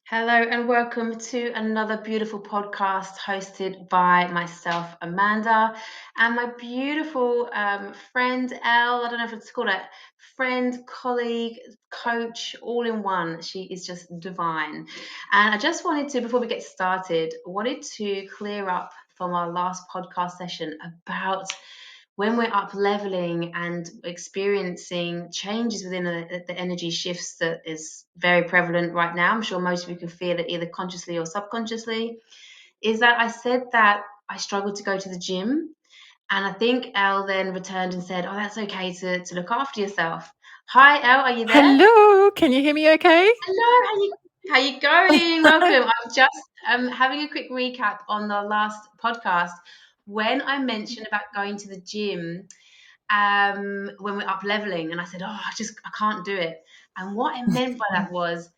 Hello and welcome to another beautiful podcast hosted by myself, Amanda, and my beautiful friend, Elle. I don't know if it's called a friend, colleague, coach, all in one. She is just divine. And I just wanted to, before we get started, wanted to clear up from our last podcast session about when we're up leveling and experiencing changes within the energy shifts that is very prevalent right now. I'm sure most of you can feel it either consciously or subconsciously. Is that I said that I struggled to go to the gym, and I think Elle then returned and said, "Oh, that's okay to look after yourself." Hi, Elle, are you there? Hello, can you hear me okay? Hello, how you going? Welcome. I'm just having a quick recap on the last podcast when I mentioned about going to the gym when we're up leveling, and I said, "Oh, I can't do it." And what I meant by that was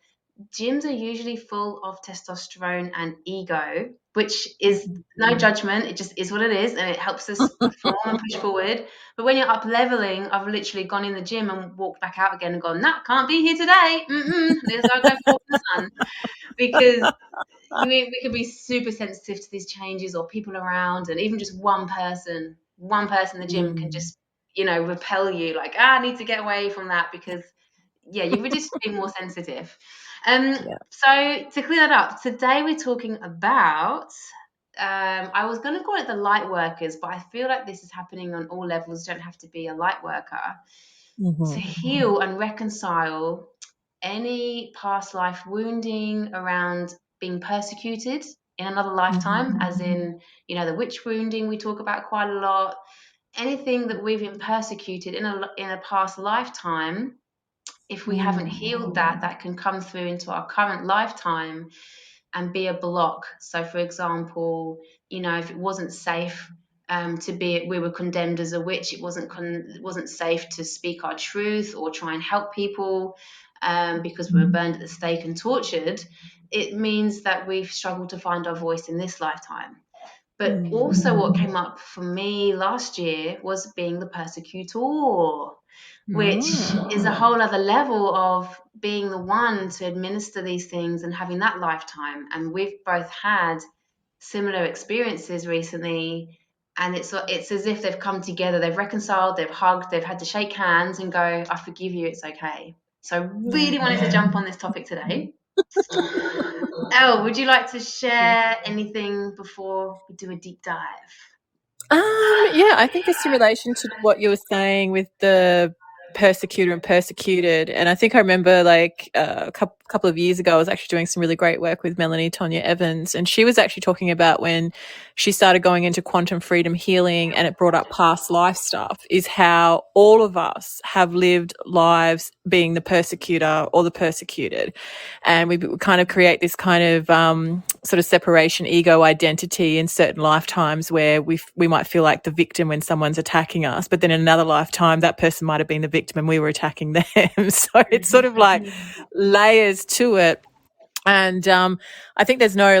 gyms are usually full of testosterone and ego, which is no judgment. It just is what it is, and it helps us perform and push forward. But when you're up leveling, I've literally gone in the gym and walked back out again and gone, "Nah, can't be here today. Let's go for a walk in the sun," because we can be super sensitive to these changes or people around, and even just one person in the gym can just repel you, like, I need to get away from that, because you're just being more sensitive. Yeah. So to clear that up, today we're talking about I was going to call it the light workers, but I feel like this is happening on all levels. You don't have to be a light worker to heal and reconcile any past life wounding around being persecuted in another lifetime, as in, the witch wounding we talk about quite a lot. Anything that we've been persecuted in a past lifetime, if we haven't healed that can come through into our current lifetime and be a block. So, for example, if it wasn't safe we were condemned as a witch. It wasn't safe to speak our truth or try and help people because we were burned at the stake and tortured. It means that we've struggled to find our voice in this lifetime. But also, what came up for me last year was being the persecutor, which is a whole other level of being the one to administer these things and having that lifetime. And we've both had similar experiences recently, and it's as if they've come together, they've reconciled, they've hugged, they've had to shake hands and go, "I forgive you, it's okay." So I really wanted to jump on this topic today. Elle, would you like to share anything before we do a deep dive? Yeah, I think it's in relation to what you were saying with the persecutor and persecuted. And I think I remember a couple of years ago, I was actually doing some really great work with Melanie Tonya Evans. And she was actually talking about when she started going into quantum freedom healing and it brought up past life stuff, is how all of us have lived lives being the persecutor or the persecuted. And we kind of create this kind of sort of separation, ego identity in certain lifetimes where we might feel like the victim when someone's attacking us, but then in another lifetime that person might have been the victim and we were attacking them. So it's sort of like layers to it. And I think there's no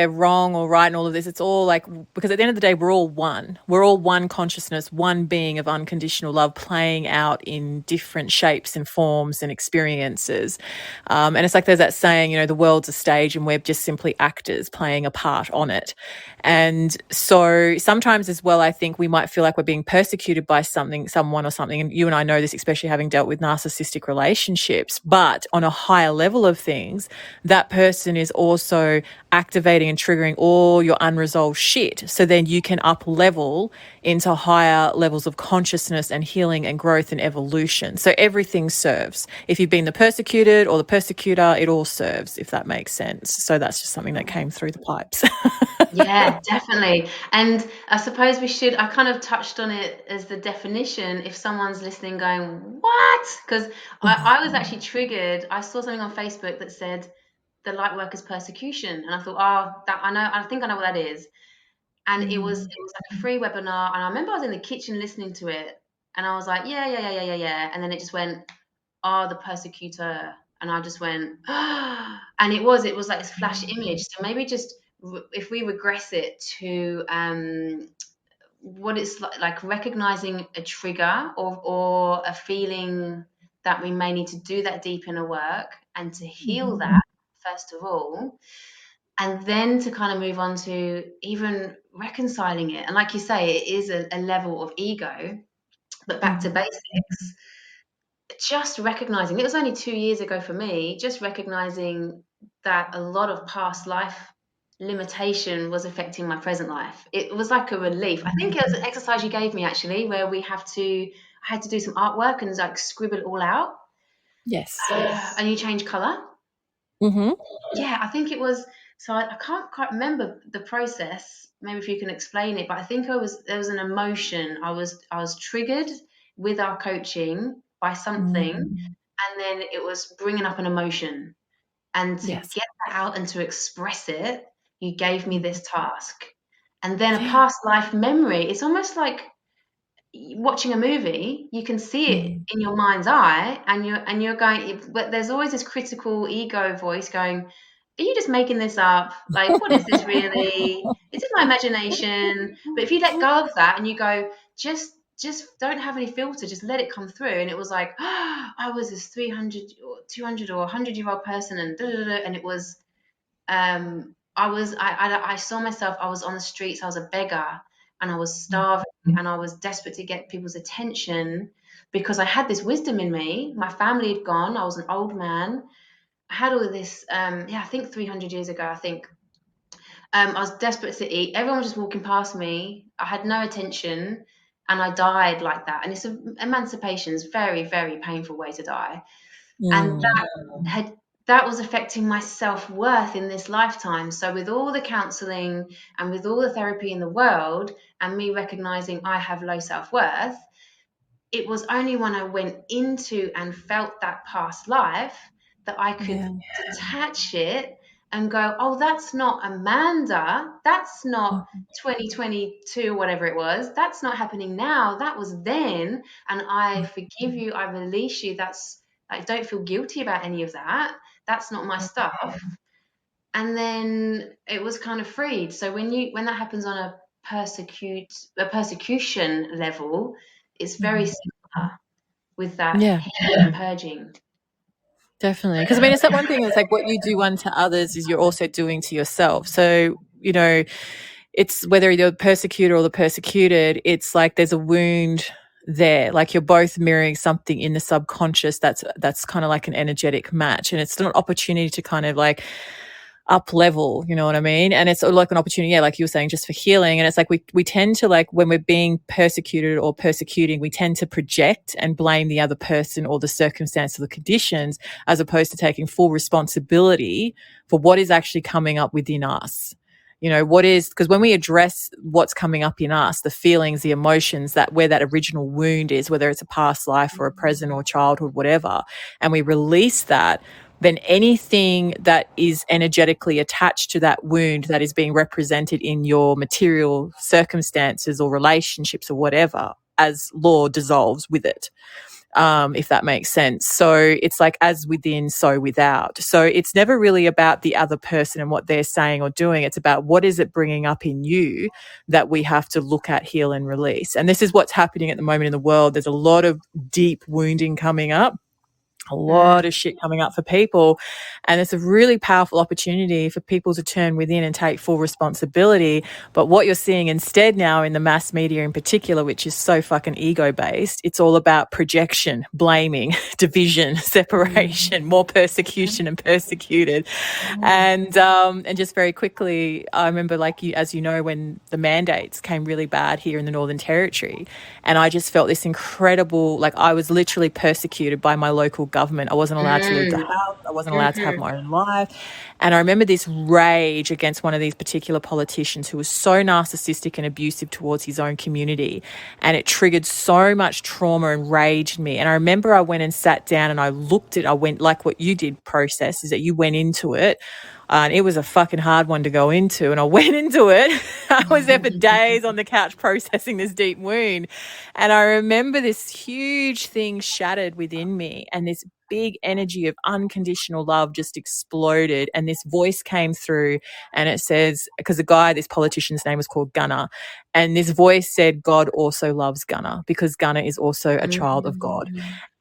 wrong or right in all of this. It's all because at the end of the day, we're all one. We're all one consciousness, one being of unconditional love playing out in different shapes and forms and experiences. And it's like there's that saying, the world's a stage and we're just simply actors playing a part on it. And so sometimes as well, I think we might feel like we're being persecuted by someone or something. And you and I know this, especially having dealt with narcissistic relationships. But on a higher level of things, that person is also activating and triggering all your unresolved shit. So then you can up level into higher levels of consciousness and healing and growth and evolution. So everything serves. If you've been the persecuted or the persecutor, it all serves, if that makes sense. So that's just something that came through the pipes. Yeah, definitely. And I suppose I kind of touched on it as the definition, if someone's listening going, "What?" Because I was actually triggered. I saw something on Facebook that said the light workers persecution, and I thought, "Oh, that I think I know what that is." And it was like a free webinar, and I remember I was in the kitchen listening to it, and I was like, "Yeah, yeah, yeah, yeah, yeah, yeah," and then it just went, "Oh, the persecutor," and I just went, and it was like this flash image. So maybe just if we regress it to what it's like recognizing a trigger or a feeling that we may need to do that deep inner work and to heal that first of all, and then to kind of move on to even reconciling it. And like you say, it is a level of ego, but back to basics, just recognizing, it was only 2 years ago for me, just recognizing that a lot of past life limitation was affecting my present life. It was like a relief. I think it was an exercise you gave me actually, where I had to do some artwork and like scribble it all out. Yes. And you change color. Mm-hmm. Yeah, I think it was. So I can't quite remember the process. Maybe if you can explain it, but I think there was an emotion. I was triggered with our coaching by something, and then it was bringing up an emotion. And to Yes. get that out and to express it, you gave me this task. And then a Yeah. past life memory. It's almost like watching a movie. You can see it in your mind's eye, and you're going. But there's always this critical ego voice going, "Are you just making this up? Like, what is this really? Is it my imagination?" But if you let go of that and you go, just don't have any filter, just let it come through. And it was like, oh, I was this 300 or 200 or 100-year-old person, and da, da, da, and it was I saw myself, I was on the streets, I was a beggar, and I was starving, and I was desperate to get people's attention because I had this wisdom in me. My family had gone, I was an old man. I had all of this, I think 300 years ago, I think. I was desperate to eat. Everyone was just walking past me. I had no attention, and I died like that. And emancipation is very, very painful way to die. And that was affecting my self-worth in this lifetime. So with all the counseling and with all the therapy in the world, and me recognizing I have low self-worth, it was only when I went into and felt that past life that I could detach it and go, oh, that's not Amanda. That's not 2022, whatever it was. That's not happening now. That was then. And I forgive you. I release you. That's, I don't feel guilty about any of that. That's not my stuff. And then it was kind of freed. So when that happens on a persecution level, it's very similar with that purging. Definitely. Because I mean, it's that one thing that's like what you do unto others is you're also doing to yourself. So, you know, it's whether you're the persecutor or the persecuted, it's like there's a wound there. Like you're both mirroring something in the subconscious that's kind of like an energetic match. And it's an opportunity to kind of like up level, you know what I mean? And it's like an opportunity, like you were saying, just for healing. And it's like we tend to, like, when we're being persecuted or persecuting, we tend to project and blame the other person or the circumstance or the conditions, as opposed to taking full responsibility for what is actually coming up within us. You know, because when we address what's coming up in us, the feelings, the emotions, that where that original wound is, whether it's a past life or a present or childhood, whatever, and we release that, then anything that is energetically attached to that wound that is being represented in your material circumstances or relationships or whatever, as law, dissolves with it. If that makes sense. So it's like as within, so without. So it's never really about the other person and what they're saying or doing. It's about what is it bringing up in you that we have to look at, heal and release. And this is what's happening at the moment in the world. There's a lot of deep wounding coming up. A lot of shit coming up for people, and it's a really powerful opportunity for people to turn within and take full responsibility. But what you're seeing instead now in the mass media in particular, which is so fucking ego based, it's all about projection, blaming, division, separation, more persecution and persecuted. And just very quickly, I remember, like, as you know, when the mandates came really bad here in the Northern Territory, and I just felt this incredible, like, I was literally persecuted by my local government. I wasn't allowed to leave the house. I wasn't allowed to have my own life. And I remember this rage against one of these particular politicians who was so narcissistic and abusive towards his own community. And it triggered so much trauma and rage in me. And I remember I went and sat down and I went like what you did, process, is that you went into it. And it was a fucking hard one to go into. And I went into it. I was there for days on the couch processing this deep wound. And I remember this huge thing shattered within me, and this big energy of unconditional love just exploded. And this voice came through, and it says, because the guy, this politician's name was called Gunnar, and this voice said, God also loves Gunnar, because Gunnar is also a child of God.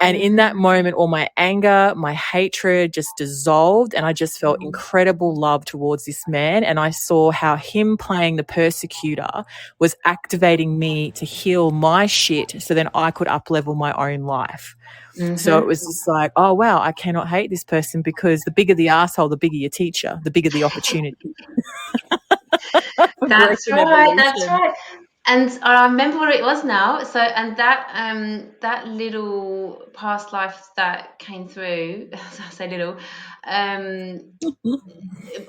And in that moment, all my anger, my hatred just dissolved, and I just felt incredible love towards this man. And I saw how him playing the persecutor was activating me to heal my shit so then I could up-level my own life. So it was just like, oh, wow, I cannot hate this person, because the bigger the asshole, the bigger your teacher, the bigger the opportunity for growth That's and right. That's evolution. right. And I remember what it was now. So, and that little past life that came through, I say little,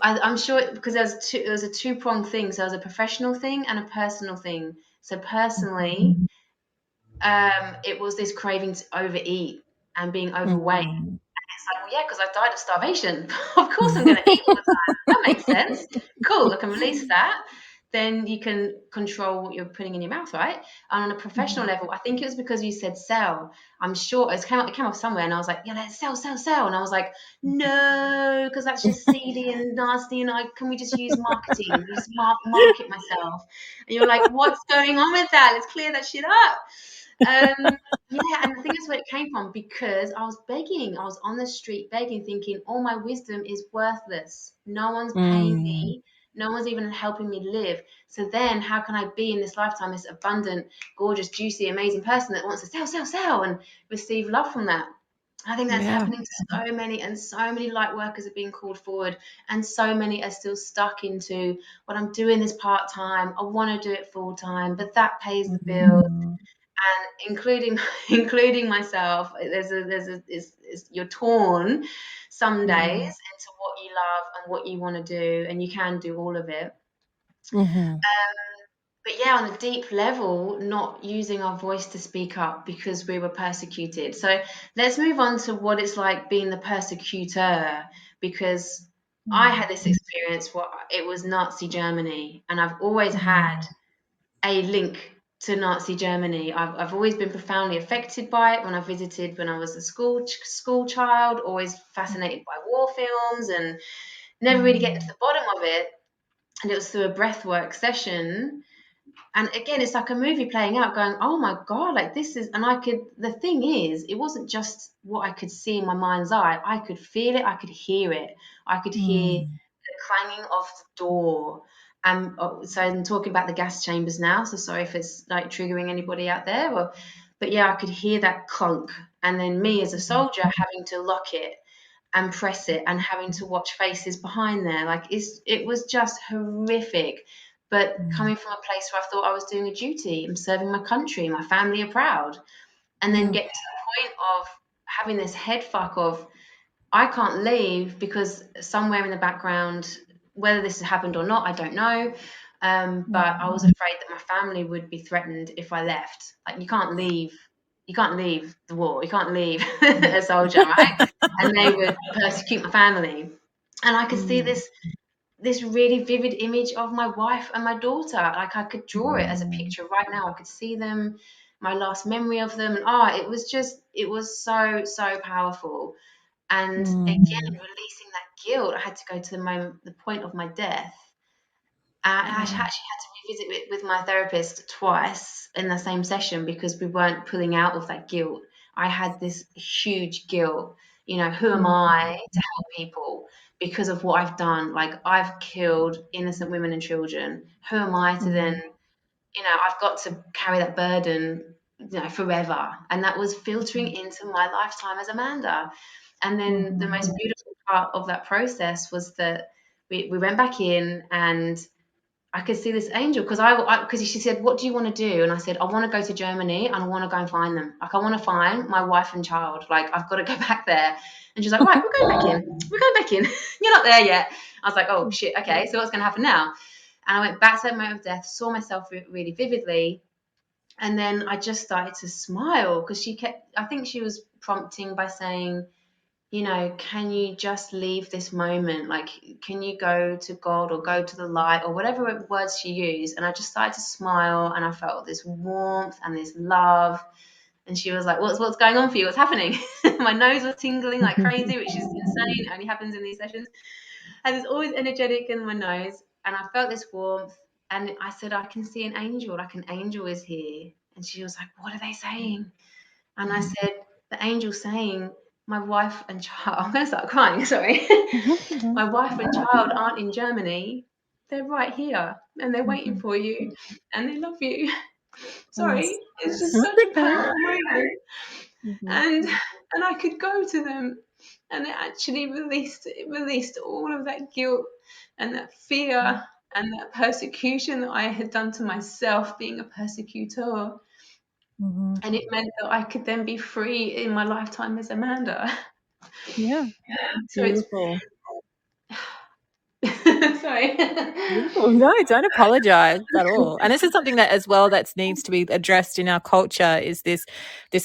I'm sure, because there was a two-pronged thing. So there was a professional thing and a personal thing. So personally, it was this craving to overeat and being overweight. It's like, well, yeah, because I died of starvation. Of course I'm going to eat all the time. That makes sense. Cool, I can release that. Then you can control what you're putting in your mouth, right? And on a professional level, I think it was because you said sell. I'm sure it came off somewhere, and I was like, yeah, let's sell, sell, sell. And I was like, no, because that's just seedy and nasty. And can we just use marketing? Just market myself. And you're like, what's going on with that? Let's clear that shit up. Yeah, and I think that's where it came from, because I was begging. I was on the street begging, thinking all my wisdom is worthless. No one's paying me. No one's even helping me live. So then how can I be in this lifetime this abundant, gorgeous, juicy, amazing person that wants to sell, sell, sell and receive love from that? I think that's Yeah. happening to so many, and so many light workers are being called forward, and so many are still stuck into, well, I'm doing this part time. I want to do it full time, but that pays the bills, and including myself. You're torn some days into what you love and what you want to do, and you can do all of it. But yeah, on a deep level, not using our voice to speak up because we were persecuted. So let's move on to what it's like being the persecutor, because I had this experience. What it was Nazi Germany, and I've always had a link to Nazi Germany. I've always been profoundly affected by it when I visited when I was a school child. Always fascinated by war films and never really getting to the bottom of it. And it was through a breathwork session, and again, it's like a movie playing out, going, oh my God, like this is, and the thing is, it wasn't just what I could see in my mind's eye. I could feel it, I could hear it. I could hear the clanging of the door. So I'm talking about the gas chambers now. So sorry if it's like triggering anybody out there. But yeah, I could hear that clunk. And then me as a soldier having to lock it and press it, and having to watch faces behind there. Like it was just horrific. But coming from a place where I thought I was doing a duty, I'm serving my country, my family are proud. And then get to the point of having this head fuck of, I can't leave because somewhere in the background, whether this has happened or not, I don't know. But I was afraid that my family would be threatened if I left. Like, you can't leave. You can't leave the war. You can't leave a soldier, right? And they would persecute my family. And I could see this really vivid image of my wife and my daughter. Like, I could draw it as a picture right now. I could see them, my last memory of them. And it was so, so powerful. And again, releasing that guilt, I had to go to the point of my death. I actually had to revisit it with my therapist twice in the same session, because we weren't pulling out of that guilt. I had this huge guilt. Who am I to help people because of what I've done? Like, I've killed innocent women and children. Who am I to then, I've got to carry that burden, forever. And that was filtering into my lifetime as Amanda. And then the most beautiful part of that process was that we went back in, and I could see this angel, because she said, what do you want to do? And I said, I want to go to Germany, and I want to go and find them. Like, I want to find my wife and child. Like, I've got to go back there. And she's like, right, we're going back in. We're going back in. You're not there yet. I was like, oh shit. Okay. So what's going to happen now? And I went back to that moment of death, saw myself really vividly. And then I just started to smile, because I think she was prompting by saying, can you just leave this moment? Like, can you go to God or go to the light, or whatever words she used? And I just started to smile, and I felt this warmth and this love. And she was like, what's going on for you? What's happening? My nose was tingling like crazy, which is insane. It only happens in these sessions. And it's always energetic in my nose. And I felt this warmth. And I said, I can see an angel. Like an angel is here. And she was like, what are they saying? And I said, the angel's saying, my wife and child, I'm going to start crying, sorry. My wife and child aren't in Germany. They're right here. And they're waiting for you. And they love you. Sorry, it's just such a powerful moment. And I could go to them, and it actually released all of that guilt and that fear and that persecution that I had done to myself, being a persecutor. And it meant that I could then be free in my lifetime as Amanda. Yeah. So Beautiful. Sorry. No, don't apologize at all. And this is something that as well that needs to be addressed in our culture is this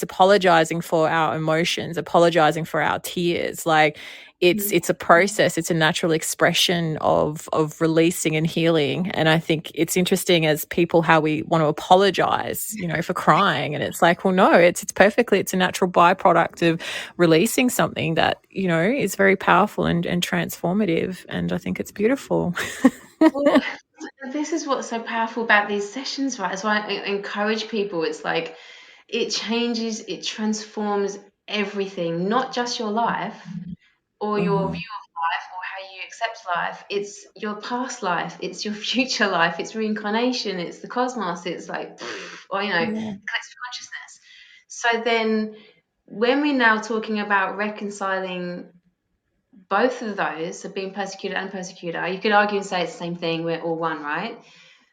apologizing for our emotions, apologizing for our tears. Like it's a process, it's a natural expression of releasing and healing. And I think it's interesting as people how we want to apologize, for crying. And it's like, well, no, it's a natural byproduct of releasing something that, is very powerful and transformative. And I think it's beautiful. Well, this is what's so powerful about these sessions, right? That's why I encourage people. It's like it changes, it transforms everything, not just your life or your view of life or how you accept life. It's your past life, it's your future life, it's reincarnation, it's the cosmos, it's like, or collective consciousness. So then when we're now talking about reconciling both of those, so being persecuted and persecutor, you could argue and say it's the same thing, we're all one, right?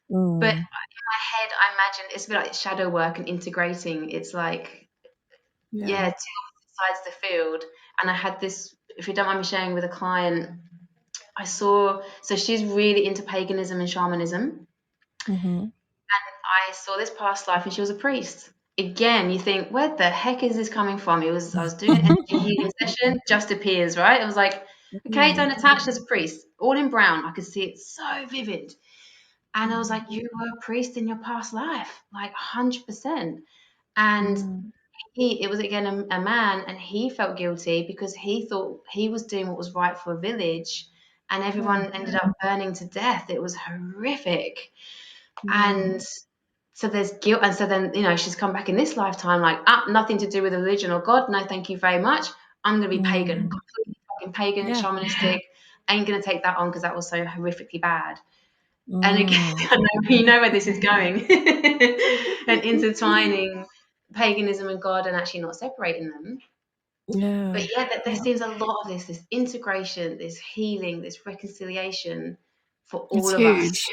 But in my head, I imagine it's a bit like shadow work and integrating. It's like, two opposite sides of the field. And I had this, if you don't mind me sharing with a client, so she's really into paganism and shamanism. And I saw this past life and she was a priest. Again, you think, where the heck is this coming from? I was doing an energy healing session, just appears, right? It was like, okay, don't attach as a priest, all in brown. I could see it so vivid. And I was like, you were a priest in your past life, like 100%. And it was again a man, and he felt guilty because he thought he was doing what was right for a village, and everyone ended up burning to death. It was horrific. And so there's guilt. And so then, she's come back in this lifetime, like, nothing to do with religion or God. No, thank you very much. I'm going to be pagan, completely fucking pagan, shamanistic. Ain't going to take that on because that was so horrifically bad. And again, you know where this is going. And intertwining paganism and God and actually not separating them. But there seems a lot of this integration, this healing, this reconciliation for all of us.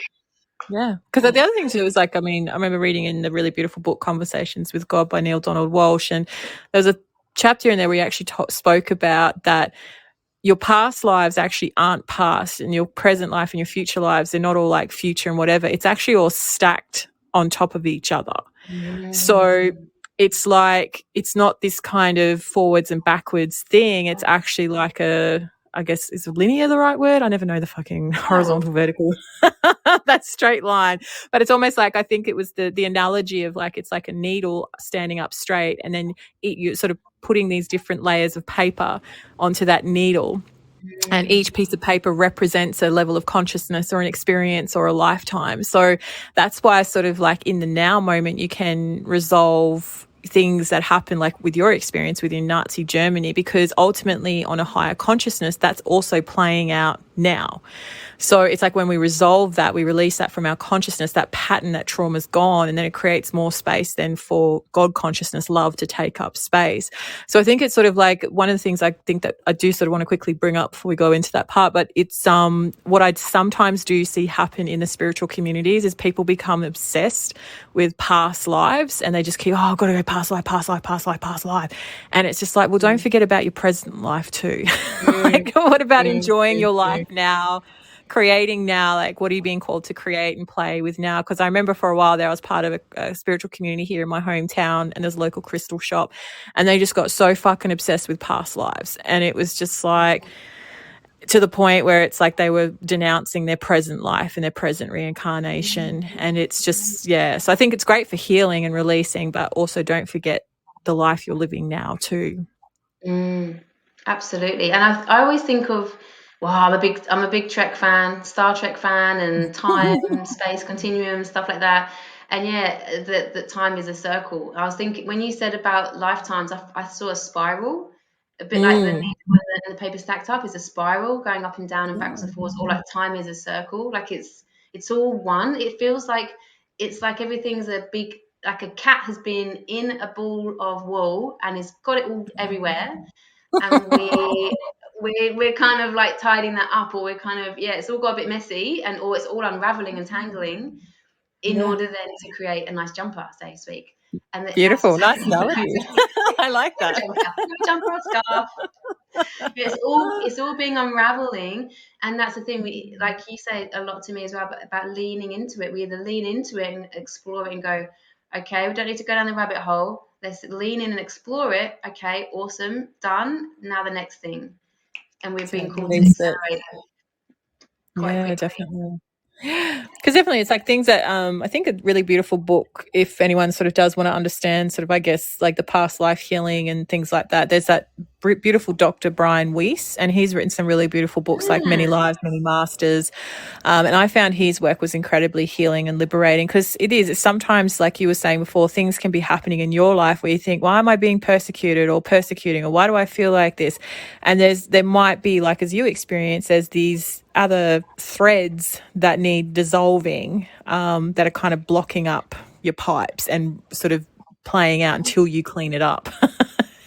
Yeah, because the other thing too is like, I remember reading in the really beautiful book Conversations with God by Neil Donald Walsh, and there was a chapter in there where he actually spoke about that your past lives actually aren't past, and your present life and your future lives, they're not all like future and whatever. It's actually all stacked on top of each other. So it's like, it's not this kind of forwards and backwards thing. It's actually like I guess, is linear the right word? I never know the fucking horizontal, vertical, that straight line. But it's almost like, I think it was the analogy of like, it's like a needle standing up straight, and then you're sort of putting these different layers of paper onto that needle. And each piece of paper represents a level of consciousness or an experience or a lifetime. So that's why sort of like in the now moment, you can resolve things that happen like with your experience within Nazi Germany, because ultimately on a higher consciousness, that's also playing out now. So it's like when we resolve that, we release that from our consciousness, that pattern, that trauma's gone, and then it creates more space then for God consciousness, love to take up space. So I think it's sort of like one of the things I think that I do sort of want to quickly bring up before we go into that part, but it's what I sometimes do see happen in the spiritual communities is people become obsessed with past lives, and they just keep, I've got to go past life, past life, past life, past life. And it's just like, well, don't forget about your present life too. Like, what about enjoying your life now? Creating now, like what are you being called to create and play with now? Because I remember for a while there I was part of a spiritual community here in my hometown, and there's a local crystal shop, and they just got so fucking obsessed with past lives, and it was just like to the point where it's like they were denouncing their present life and their present reincarnation. And it's just, so I think it's great for healing and releasing, but also don't forget the life you're living now too. Absolutely. And I always think of, wow, I'm a big Trek fan, Star Trek fan, and time, space continuum, stuff like that. And yeah, that time is a circle. I was thinking when you said about lifetimes, I saw a spiral, a bit like the Mm. needle and the paper stacked up is a spiral going up and down and backwards Yeah. and forwards, or like time is a circle. Like it's all one. It feels like it's like everything's a big, like a cat has been in a ball of wool and has got it all everywhere, and we're kind of like tidying that up, or we're kind of, yeah, it's all got a bit messy, and or it's all unraveling and tangling in Yeah. order then to create a nice jumper, so to speak. And that's Beautiful. what's Nice happening. analogy. I like that. Jumper or scarf. It's all being unraveling, and that's the thing. We, like you say a lot to me as well, about leaning into it. We either lean into it and explore it and go, okay, we don't need to go down the rabbit hole. Let's lean in and explore it. Okay, awesome, done. Now the next thing, and we're So being called to release it. accelerate quite Yeah, quickly. definitely. Because definitely it's like things that I think a really beautiful book, if anyone sort of does want to understand sort of, I guess, like the past life healing and things like that, there's that beautiful Dr. Brian Weiss, and he's written some really beautiful books like Many Lives, Many Masters. And I found his work was incredibly healing and liberating, because it's sometimes, like you were saying before, things can be happening in your life where you think, why am I being persecuted or persecuting, or why do I feel like this? And there might be, like as you experience, there's these other threads that need dissolving, that are kind of blocking up your pipes and sort of playing out until you clean it up.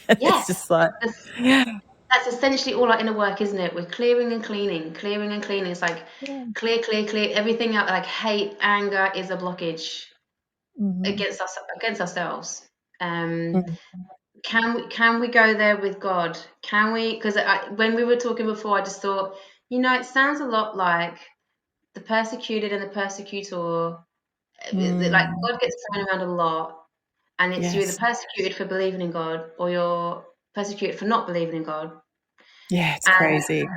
It's Yes, just like, that's, yeah. that's essentially all our inner work, isn't it? We're clearing and cleaning, clearing and cleaning. It's like clear, clear, clear. Everything out, like hate, anger is a blockage Mm-hmm. against us, against ourselves. Um, Mm-hmm. can we go there with God? Can we? Because when we were talking before, I just thought, it sounds a lot like the persecuted and the persecutor. Like Mm. God gets thrown around a lot, and it's you're either Yes. persecuted for believing in God, or you're persecuted for not believing in God. Yeah, it's And crazy.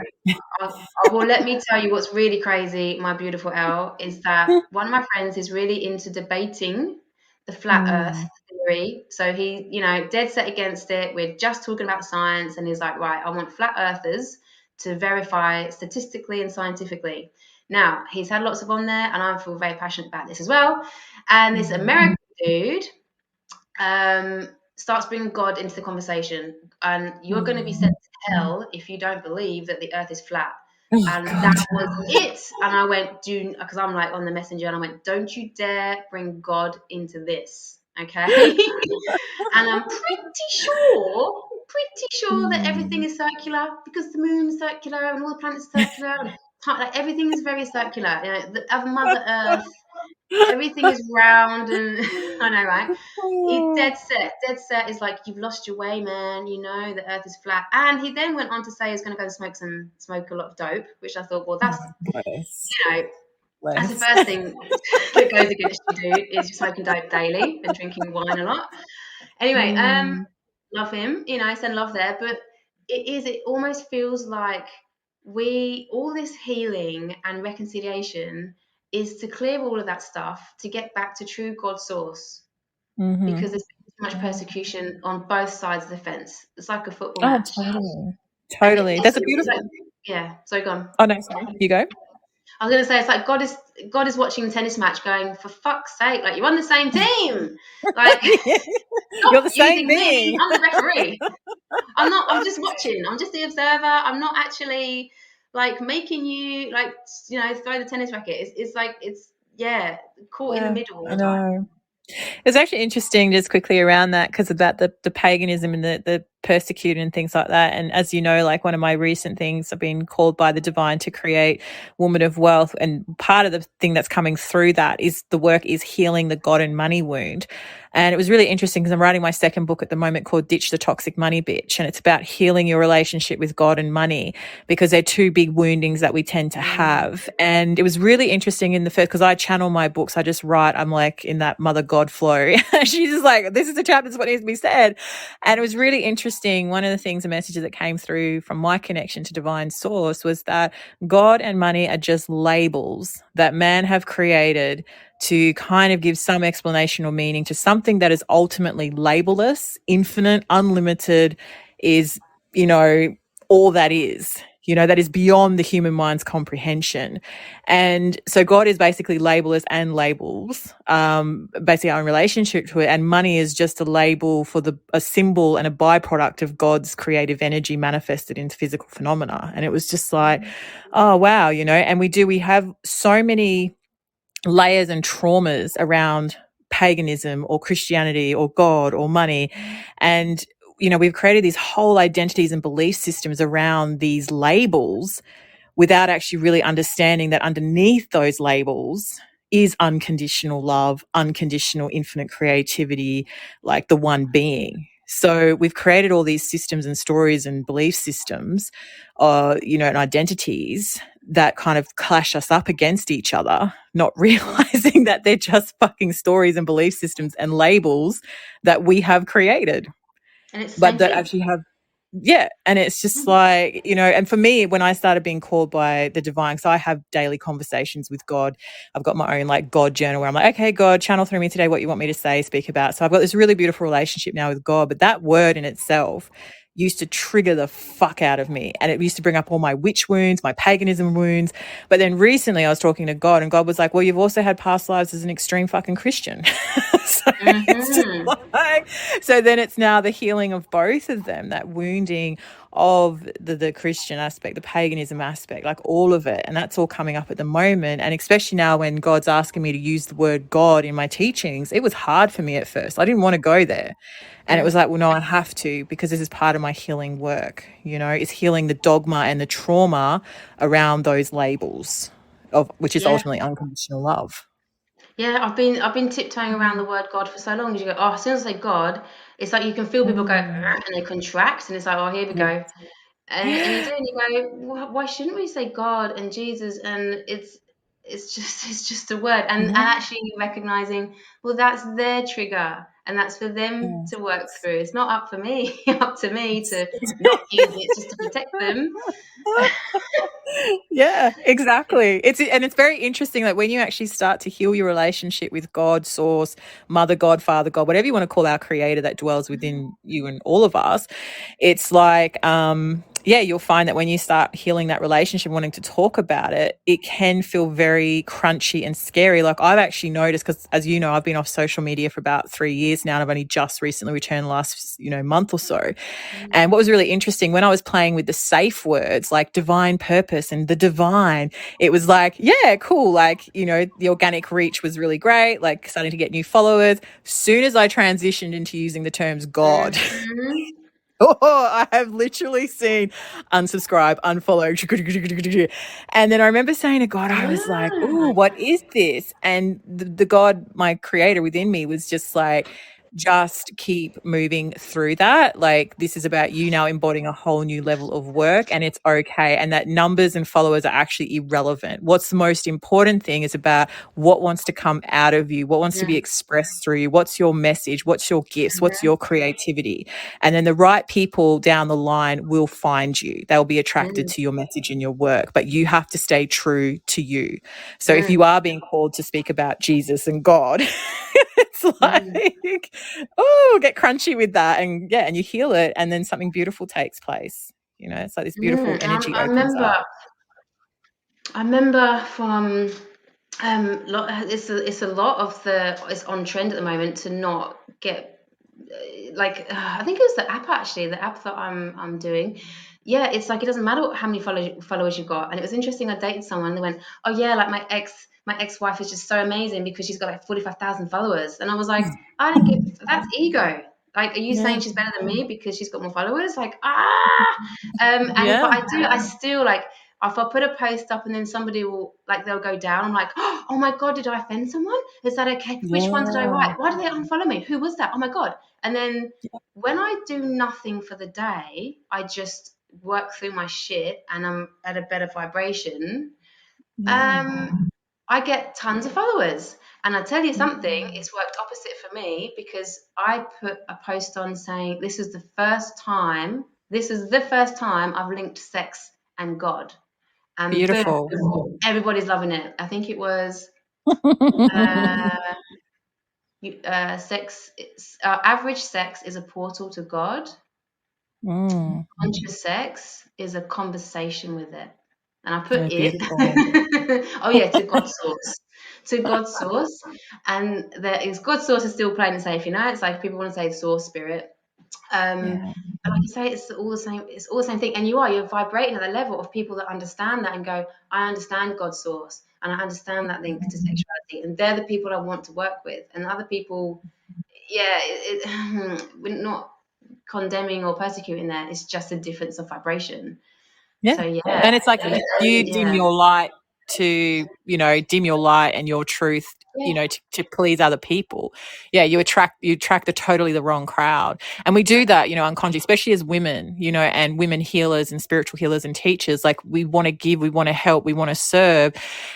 well, let me tell you what's really crazy, my beautiful Elle, is that one of my friends is really into debating the flat Earth Mm. theory. So he, dead set against it. We're just talking about science, and he's like, right, I want flat earthers to verify statistically and scientifically. Now, he's had lots of on there, and I feel very passionate about this as well. And this Mhm. American dude starts bringing God into the conversation, and you're going to be Mm. sent to hell if you don't believe that the Earth is flat. Oh And God. that was it. And I went, because I'm like on the messenger, and I went, don't you dare bring God into this, okay? And I'm pretty sure that everything Mm. is circular, because the moon is circular and all the planets are circular, and like everything is very circular. The other Mother Earth, everything is round, and I know, right? He dead set is like, you've lost your way, man. The Earth is flat. And he then went on to say he's going to go smoke a lot of dope, which I thought, well, Bless. you know, that's the Bless. first thing that goes against you, dude, is you're smoking dope daily and drinking wine a lot. Anyway, Mm. love him, send love there, but it almost feels like all this healing and reconciliation is to clear all of that stuff to get back to true God source, Mhm. because there's been too much persecution on both sides of the fence. It's like a football Oh, match, totally. and Totally. That's a it's beautiful. like, yeah. So gone. Oh no, sorry. You go. I was going to say, it's like God is watching a tennis match, going, for fuck's sake, like, you're on the same team, like, Yeah. stop You're the same using me. thing. I'm the referee. I'm not. I'm just watching. I'm just the observer. I'm not actually like making you like throw the tennis racket. It's like yeah, caught in the Yeah, middle all I the time. know. It's actually interesting just quickly around that, because about the paganism and the persecuted and things like that. And as you know, like one of my recent things, I've been called by the divine to create Woman of Wealth. And part of the thing that's coming through that is the work is healing the God and money wound. And it was really interesting because I'm writing my second book at the moment called Ditch the Toxic Money Bitch. And it's about healing your relationship with God and money, because they're two big woundings that we tend to have. And it was really interesting in the first, because I channel my books, I just write, I'm like in that mother God flow. She's just like, this is the chapter, this is what needs to be said. And it was really interesting interesting. One of the things, the messages that came through from my connection to divine source was that God and money are just labels that man have created to kind of give some explanation or meaning to something that is ultimately labelless, infinite, unlimited, is, you know, all that is, you know, that is beyond the human mind's comprehension. And so God is basically labelless and labels, basically our relationship to it. And money is just a label for a symbol and a byproduct of God's creative energy manifested into physical phenomena. And it was just like, oh, wow, you know, and we have so many layers and traumas around paganism or Christianity or God or money. And, you know, we've created these whole identities and belief systems around these labels without actually really understanding that underneath those labels is unconditional love, unconditional infinite creativity, like the one being. So we've created all these systems and stories and belief systems, you know, and identities that kind of clash us up against each other, not realizing that they're just fucking stories and belief systems and labels that we have created, And it's the but same that thing. actually have, yeah. And it's just like, you know, and for me, when I started being called by the divine, so I have daily conversations with God. I've got my own like God journal where I'm like, okay, God, channel through me today what you want me to say, speak about. So I've got this really beautiful relationship now with God, but that word in itself used to trigger the fuck out of me. And it used to bring up all my witch wounds, my paganism wounds. But then recently I was talking to God and God was like, well, you've also had past lives as an extreme fucking Christian. So it's just Mm-hmm. like, so then it's now the healing of both of them, that wounding of the Christian aspect, the paganism aspect, like all of it. And that's all coming up at the moment. And especially now when God's asking me to use the word God in my teachings, it was hard for me at first. I didn't want to go there. And it was like, well, no, I have to, because this is part of my healing work, you know, it's healing the dogma and the trauma around those labels of, which is Yeah. ultimately unconditional love. Yeah, I've been tiptoeing around the word God for so long. You go, oh, as soon as I say God, it's like you can feel people go Mm. and they contract, and it's like, oh, here we Yeah. go. And you do, and you go, why shouldn't we say God and Jesus? And it's just a word, and Yeah. actually recognizing, well, that's their trigger, and that's for them Yeah. to work through. It's not up for me, up to me to not use it just to protect them. Yeah, exactly. It's very interesting that when you actually start to heal your relationship with God, source, mother God, father God, whatever you want to call our creator that dwells within you and all of us, it's like yeah, you'll find that when you start healing that relationship, wanting to talk about it, it can feel very crunchy and scary. Like I've actually noticed, because as you know, I've been off social media for about 3 years now, and I've only just recently returned the last, you know, month or so. And what was really interesting, when I was playing with the safe words like divine purpose and the divine, it was like, yeah, cool. Like, you know, the organic reach was really great, like starting to get new followers. Soon as I transitioned into using the terms God, Mm-hmm. oh, I have literally seen unsubscribe, unfollow. And then I remember saying to God, I was like, oh, Ah. what is this? And the God, my creator within me, was just like, just keep moving through that. Like, this is about you now embodying a whole new level of work, and it's okay. And that numbers and followers are actually irrelevant. What's the most important thing is about what wants to come out of you, what wants to be expressed through you, what's your message, what's your gifts, what's your creativity. And then the right people down the line will find you. They'll be attracted Mm, to your message and your work, but you have to stay true to you. So if mm, you are being called to speak about Jesus and God, it's mm, like, oh, get crunchy with that. And yeah, and you heal it. And then something beautiful takes place. You know, it's like this beautiful mm. energy I opens remember, up. from it's a lot of it's on trend at the moment to not get like I think it was the app actually, the app that I'm doing. Yeah, it's like it doesn't matter how many followers you've got. And it was interesting. I dated someone. And they went, "Oh yeah, like my ex-wife is just so amazing because she's got like 45,000 followers." And I was like, "I don't give. That's ego. Like, are you Yeah. saying she's better than me because she's got more followers? Like, and Yeah. but I still like." If I put a post up and then somebody will like they'll go down, I'm like, oh my god, did I offend someone? Is that okay? Which one did I write? Yeah. Why did they unfollow me? Who was that? Oh my god. And then when I do nothing for the day, I just work through my shit and I'm at a better vibration. Yeah. Um, I get tons of followers. And I tell you something, it's worked opposite for me, because I put a post on saying this is the first time I've linked sex and God. And Beautiful. boom, everybody's loving it. I think it was uh, average sex is a portal to God. Mm. Conscious sex is a conversation with it. And I Oh, put it, beautiful. oh yeah, to God's source. To God's source. And there is God's source is still plain and safe, It's like people want to say source spirit. Yeah. But like I say, it's all the same thing. And you're vibrating at the level of people that understand that and go, I understand God's source and I understand that link to sexuality. And they're the people I want to work with. And other people, yeah, we're not condemning or persecuting there. It's just a difference of vibration. Yeah. So And it's like you dim yeah, your light to, dim your light and your truth, yeah. to please other people. Yeah, you attract the wrong crowd. And we do that, unconsciously, especially as women, and women healers and spiritual healers and teachers. Like, we want to give, we want to help, we want to serve.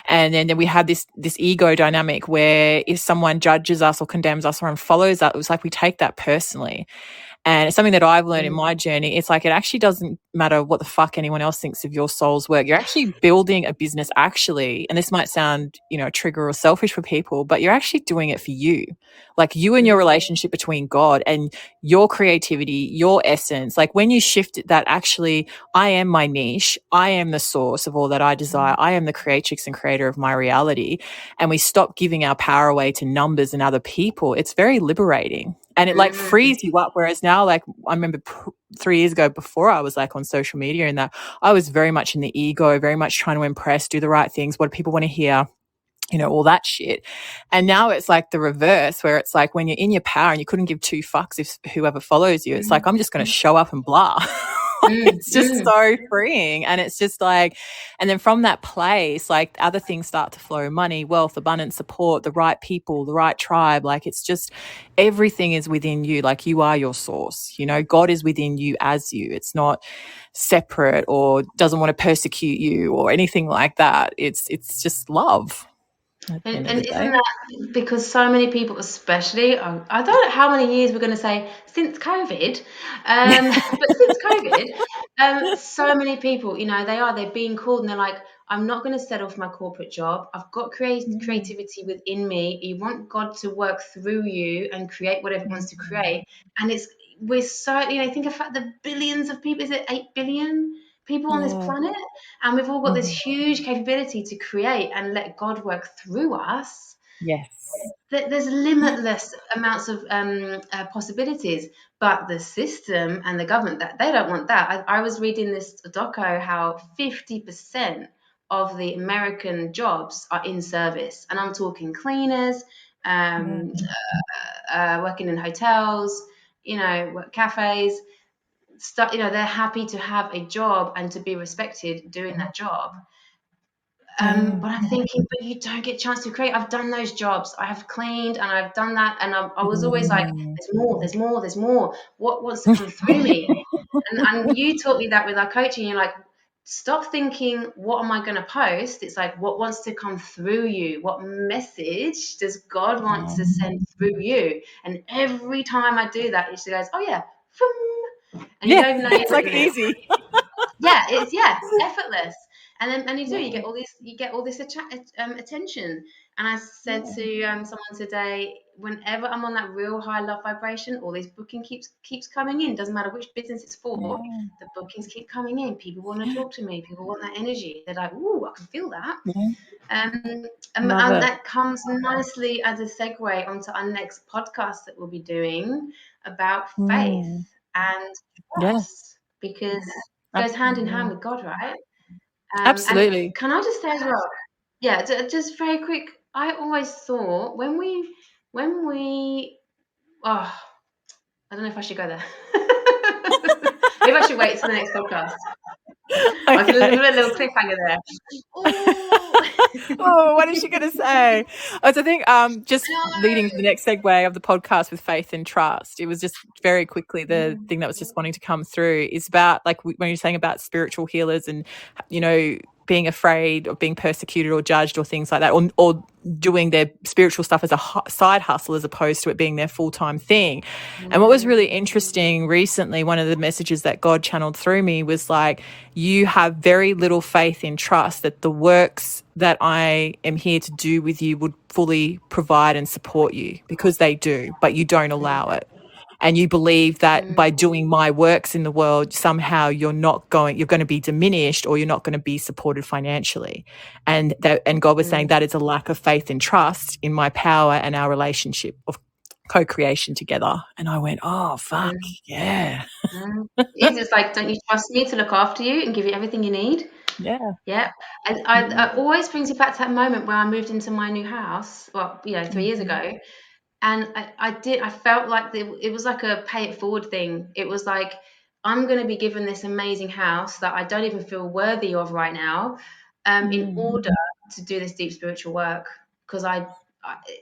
And then we have this ego dynamic where if someone judges us or condemns us or unfollows us, it's like we take that personally. And it's something that I've learned in my journey. It's like, it actually doesn't matter what the fuck anyone else thinks of your soul's work. You're actually building a business, actually. And this might sound, a trigger or selfish for people, but you're actually doing it for you. Like, you and your relationship between God and your creativity, your essence. Like, when you shift that, actually, I am my niche. I am the source of all that I desire. I am the creatrix and creator of my reality. And we stop giving our power away to numbers and other people. It's very liberating. And it like frees you up. Whereas now, like, I remember 3 years ago, before I was like on social media and that, I was very much in the ego, very much trying to impress, do the right things. What do people want to hear? All that shit. And now it's like the reverse, where it's like when you're in your power and you couldn't give two fucks if whoever follows you, it's like, I'm just going to show up and blah. It's just so freeing. And it's just like, and then from that place, like, other things start to flow: money, wealth, abundance, support, the right people, the right tribe. Like, it's just, everything is within you. Like, you are your source, God is within you as you. It's not separate or doesn't want to persecute you or anything like that. It's just love at the end of And the isn't day. that because so many people, especially, I don't know how many years we're going to say since COVID, but since COVID, so many people, they're being called and they're like, I'm not going to settle for my corporate job. I've got creativity within me. You want God to work through you and create whatever it wants to create. And we're so, think of the billions of people. Is it 8 billion people on this Yeah. planet? And we've all got this huge capability to create and let God work through us. Yes. There's limitless amounts of possibilities, but the system and the government, that they don't want that. I was reading this doco how 50% of the American jobs are in service, and I'm talking cleaners, um, working in hotels, cafes. They're happy to have a job and to be respected doing that job. Yeah. But I'm thinking, but you don't get a chance to create. I've done those jobs. I have cleaned and I've done that. And I was always like, there's more, there's more, there's more. What wants to come through me? And you taught me that with our coaching. You're like, stop thinking, what am I going to post? It's like, what wants to come through you? What message does God want to send through you? And every time I do that, it just goes, oh yeah, and you Yeah. don't even know It's you're like doing it. easy. It's effortless. And then you get all this attention. And I said to someone today, whenever I'm on that real high love vibration, all this booking keeps coming in. Doesn't matter which business it's for, the bookings keep coming in. People want to talk to me. People want that energy. They're like, ooh, I can feel that. And Love it. that comes nicely as a segue onto our next podcast that we'll be doing about faith and Yeah. trust, because it goes hand in hand with God, right? And Absolutely. can I just say as well, yeah, just very quick. I always thought when we, oh, I don't know if I should go there. Maybe I should wait till the next podcast. I can Okay. leave a little cliffhanger there. Ooh. Oh, what is she going to say? I think just leading to the next segue of the podcast with faith and trust, it was just very quickly the thing that was just wanting to come through is about, like, when you're saying about spiritual healers and, being afraid of being persecuted or judged or things like that, or doing their spiritual stuff as a side hustle as opposed to it being their full-time thing. And what was really interesting recently, one of the messages that God channeled through me was like, you have very little faith in trust that the works that I am here to do with you would fully provide and support you, because they do, but you don't allow it. And you believe that by doing my works in the world, somehow you're going to be diminished, or you're not going to be supported financially. And God was saying that is a lack of faith and trust in my power and our relationship of co-creation together. And I went, oh, fuck, yeah. It's like, don't you trust me to look after you and give you everything you need? Yeah. Yeah. I always brings you back to that moment where I moved into my new house, well, 3 years ago. And I felt like it was like a pay it forward thing. It was like, I'm going to be given this amazing house that I don't even feel worthy of right now, in order to do this deep spiritual work. Because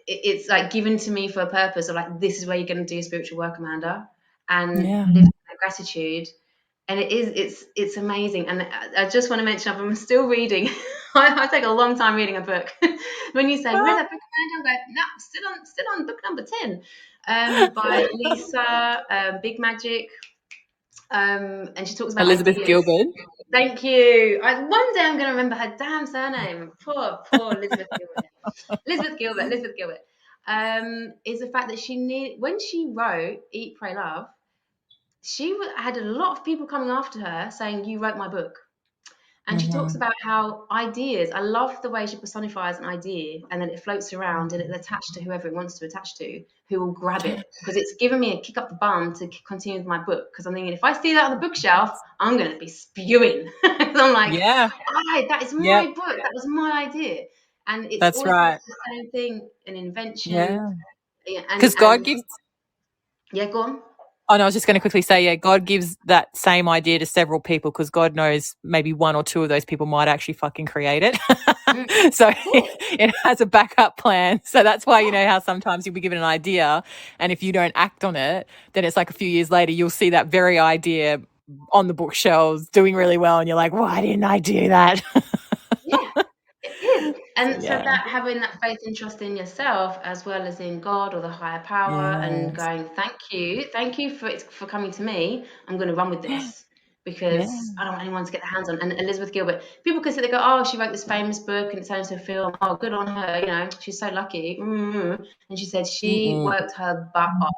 it's like given to me for a purpose of like, this is where you're going to do spiritual work, Amanda, and live in gratitude. And it's amazing. And I just want to mention, I'm still reading. I take a long time reading a book. When you say, you read that book, Amanda? I'm going, no, still on book number 10, by Lisa, Big Magic. And she talks about Elizabeth ideas. Gilbert. Thank you. One day I'm going to remember her damn surname. Poor Elizabeth Gilbert. Elizabeth Gilbert. Is the fact that when she wrote Eat, Pray, Love, she had a lot of people coming after her saying, you wrote my book. And she talks about how ideas, I love the way she personifies an idea, and then it floats around and it's attached to whoever it wants to attach to, who will grab it. Because it's given me a kick up the bum to continue with my book. Because I'm thinking, if I see that on the bookshelf, I'm going to be spewing. I'm like, Yeah. that is my book. That was my idea. And it's That's always right. the same thing, an invention. Yeah. Yeah, Because God gives. Yeah, go on. Oh, no, I was just going to quickly say, yeah, God gives that same idea to several people, because God knows maybe one or two of those people might actually fucking create it. So it has a backup plan. So that's why, you know how sometimes you'll be given an idea, and if you don't act on it, then it's like a few years later, you'll see that very idea on the bookshelves doing really well. And you're like, why didn't I do that? Yeah. It is. And so Yeah. that having that faith and trust in yourself as well as in God or the higher power, and Yes. going, thank you for coming to me. I'm going to run with this Yeah. because I don't want anyone to get their hands on. And Elizabeth Gilbert, people can sit there and go, oh, she wrote this famous book and it's turned into a film. Oh, good on her. She's so lucky. And she said she worked her butt off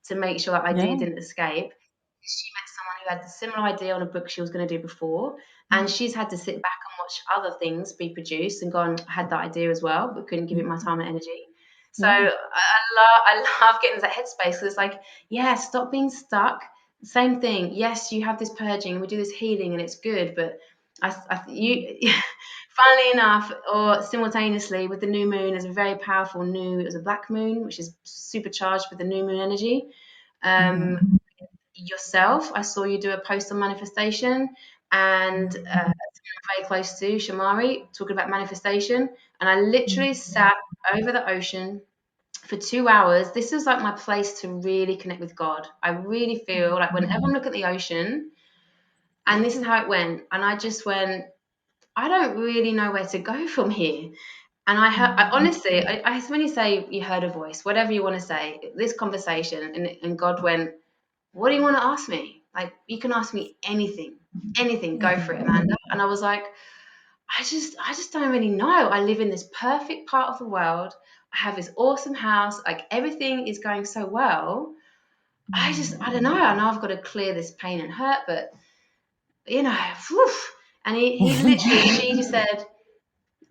to make sure that idea didn't escape. She met someone who had a similar idea on a book she was going to do before, and she's had to sit back and watch other things be produced and gone, I had that idea as well, but couldn't give it my time and energy. So I love getting into that headspace, because it's like, yeah, stop being stuck. Same thing. Yes, you have this purging, we do this healing, and it's good, but funnily enough, or simultaneously with the new moon, is a very powerful it was a black moon, which is supercharged with the new moon energy. Yourself, I saw you do a post on manifestation, and very close to Shamari talking about manifestation, and I literally sat over the ocean for 2 hours. This is like my place to really connect with God. I really feel like whenever I'm looking at the ocean, and this is how it went, and I just went, I don't really know where to go from here. And I honestly, when you say you heard a voice, whatever you want to say, this conversation, and God went, what do you want to ask me? Like, you can ask me anything, go for it, Amanda. And I was like, I just don't really know. I live in this perfect part of the world. I have this awesome house. Like, everything is going so well. I don't know. I know I've got to clear this pain and hurt, but whew. And he literally, she just said,